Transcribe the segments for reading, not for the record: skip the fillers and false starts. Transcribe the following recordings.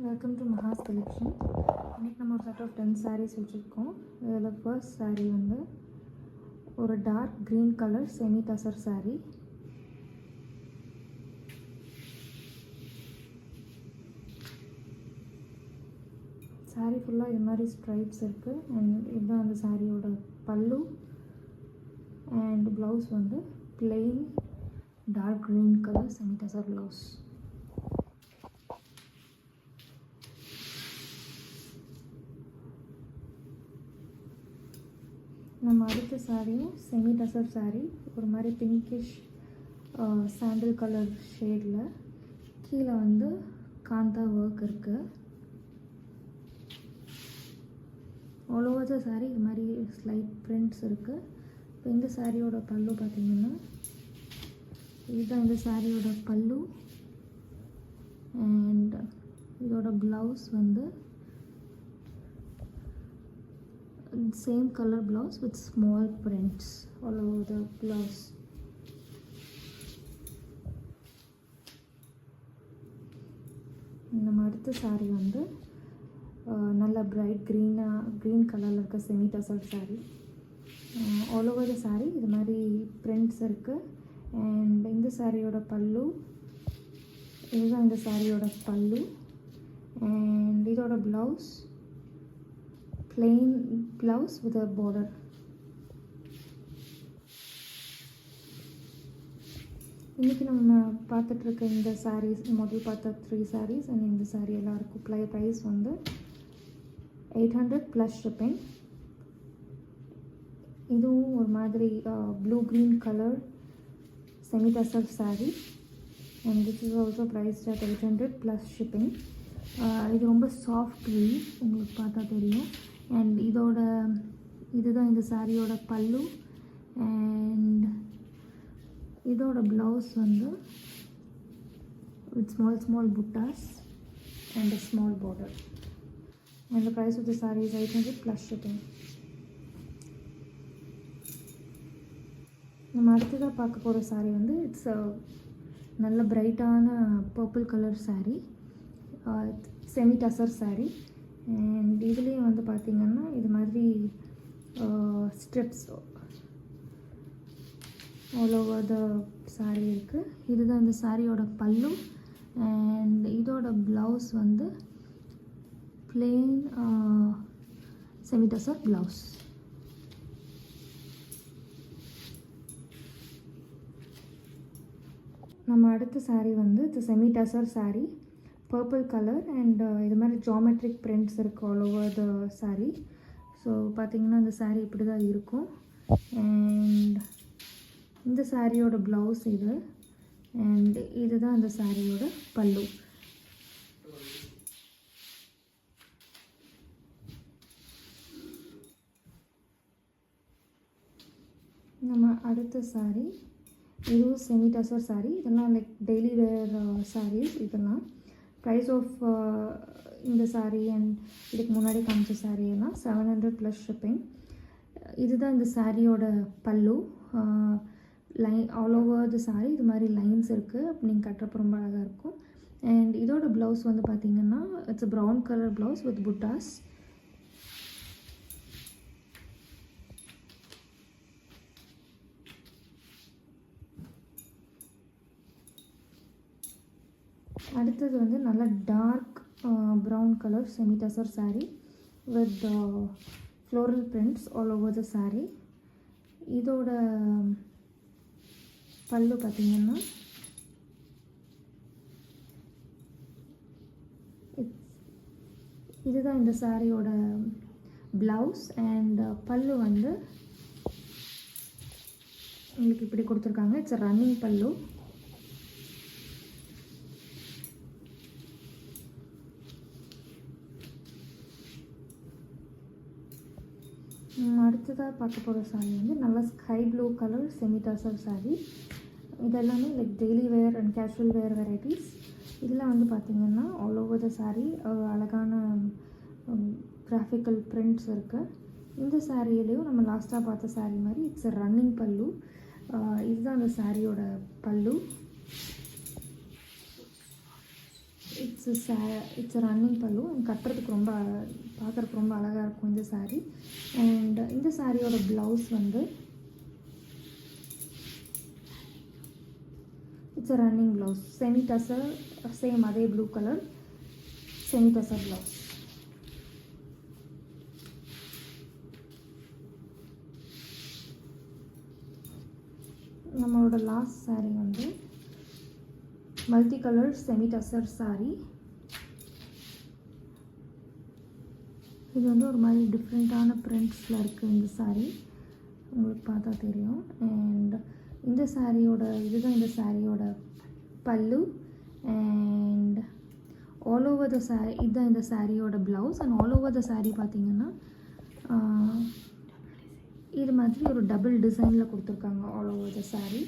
Welcome to Maha's collection. இன்றைக்கி நம்ம ஒரு செட் ஆஃப் 10 sarees வச்சுருக்கோம். இதில் ஃபர்ஸ்ட் saree வந்து ஒரு dark green colour semi tussar saree. saree ஃபுல்லாக இது மாதிரி ஸ்ட்ரைப்ஸ் இருக்குது. அண்ட் இதுதான் அந்த சாரியோட பல்லு. அண்ட் ப்ளவுஸ் வந்து plain dark green colour semi tussar blouse. நம்ம அடுத்த சாரியும் செமி டசர் சாரீ, ஒரு மாதிரி பிங்கிஷ் சாண்டில் கலர் ஷேடில். கீழே வந்து காந்தா ஒர்க் இருக்குது. ஆல் ஓவர் த சாரீ இது மாதிரி ஸ்லைட் பிரிண்ட்ஸ் இருக்குது. இப்போ இந்த சாரியோட பல்லு பார்த்திங்கன்னா இதுதான் இந்த சாரியோட பல்லு. அண்ட் இதோட ப்ளவுஸ் வந்து same color blouse with small prints all over the blouse. நம்ம அடுத்த saree வந்து நல்ல பிரைட் க்ரீன் கலரில் இருக்க semi tussar saree. All over the saree இது மாதிரி பிரிண்ட்ஸ் இருக்குது. அண்ட் இந்த சாரியோட பல்லு இதுதான் இந்த சாரியோட பல்லு. அண்ட் இதோட blouse plain blouse with a border. இன்றைக்கி நம்ம பார்த்துட்ருக்க இந்த sarees, முதல் பார்த்த 3 sarees அண்ட் இந்த saree எல்லாருக்கும் ப்ரைஸ் வந்து 800 ப்ளஸ் ஷிப்பிங். இதுவும் ஒரு மாதிரி blue green colour semi tussar saree and this is also price at 800 plus shipping. இது ரொம்ப சாஃப்ட் வீவ், உங்களுக்கு பார்த்தா தெரியும். அண்ட் இதுதான் இந்த சாரியோட பல்லு. அண்ட் இதோட ப்ளவுஸ் வந்து with small buttas and a small border. And the price of the saree is 800 plus shipping. நம்ம அடுத்ததாக பார்க்க போகிற saree வந்து இட்ஸ் நல்ல பிரைட்டான purple colour saree, semi tussar saree. And இதுலேயும் வந்து பார்த்திங்கன்னா இது மாதிரி stripes all over the sari இருக்குது. இதுதான் இந்த சாரியோட பல்லு. அண்ட் இதோட ப்ளவுஸ் வந்து plain செமி டசர் ப்ளவுஸ். நம்ம அடுத்த சாரீ வந்து இது semi tussar sari, purple colour. And இது மாதிரி ஜாமெட்ரிக் பிரிண்ட்ஸ் இருக்குது all over the sari. So பார்த்திங்கன்னா இந்த சாரீ இப்படி தான் இருக்கும். அண்ட் இந்த சாரியோட ப்ளவுஸ் இது. அண்ட் இதுதான் இந்த சாரியோட பல்லு. நம்ம அடுத்த சாரீ இதுவும் செமி டசர் சாரீ. இதெல்லாம் லைக் டெய்லி வேர் சாரீஸ். இதெல்லாம் ப்ரைஸ் ஆஃப் இந்த சாரீ அண்ட் இதுக்கு முன்னாடி காமிச்ச சாரீ எல்லாம் 700 ப்ளஸ் ஷிப்பிங். இதுதான் இந்த சாரியோட பல்லு. ஆல் ஓவர் த சாரீ இது மாதிரி லைன்ஸ் இருக்குது. அப்போ நீங்கள் கட்டுறப்ப ரொம்ப அழகாக இருக்கும். அண்ட் இதோட ப்ளவுஸ் வந்து பார்த்திங்கன்னா it's brown colour blouse with buttas. அடுத்தது வந்து நல்ல dark brown colour semi tussar saree with floral prints all over the saree. இதோட பல்லு பார்த்திங்கன்னா இதுதான் இந்த சாரியோட ப்ளவுஸ். அண்ட் பல்லு வந்து உங்களுக்கு இப்படி கொடுத்துருக்காங்க. இட்ஸ் ரன்னிங் பல்லு. அடுத்ததாக பார்க்க போகிற சாரீ வந்து நல்லா sky blue colour semi tussar sari. இதெல்லாமே like daily wear and casual wear varieties. இதில் வந்து பார்த்திங்கன்னா ஆல் ஓவர் த சாரீ அழகான கிராஃபிக்கல் பிரிண்ட்ஸ் இருக்குது. இந்த சாரியிலையும் நம்ம லாஸ்ட்டாக பார்த்த சாரீ மாதிரி இட்ஸ் ரன்னிங் பல்லு. இதுதான் அந்த சாரியோட பல்லு. இட்ஸ் ரன்னிங் பல்லு. கட்டுறதுக்கு ரொம்ப பார்க்குறதுக்கு ரொம்ப அழகாக இருக்கும் இந்த saree. அண்ட் இந்த சாரியோட ப்ளவுஸ் வந்து it's a running blouse. Semi tussar, same அதே blue colour semi tussar blouse. நம்மளோட லாஸ்ட் saree வந்து multi colour semi tussar saree. இது வந்து ஒரு மாதிரி டிஃப்ரெண்ட்டான பிரிண்ட்ஸில் இருக்குது இந்த saree, உங்களுக்கு பார்த்தா தெரியும். அண்ட் இந்த சாரியோட இந்த சாரியோட பல்லு. And all over the sorry இதுதான் இந்த சாரியோட blouse. And all over the sorry பார்த்திங்கன்னா இது மாதிரி ஒரு டபுள் டிசைனில் கொடுத்துருக்காங்க all over the sorry.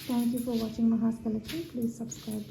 Thank you for watching Maha's collection. Please subscribe.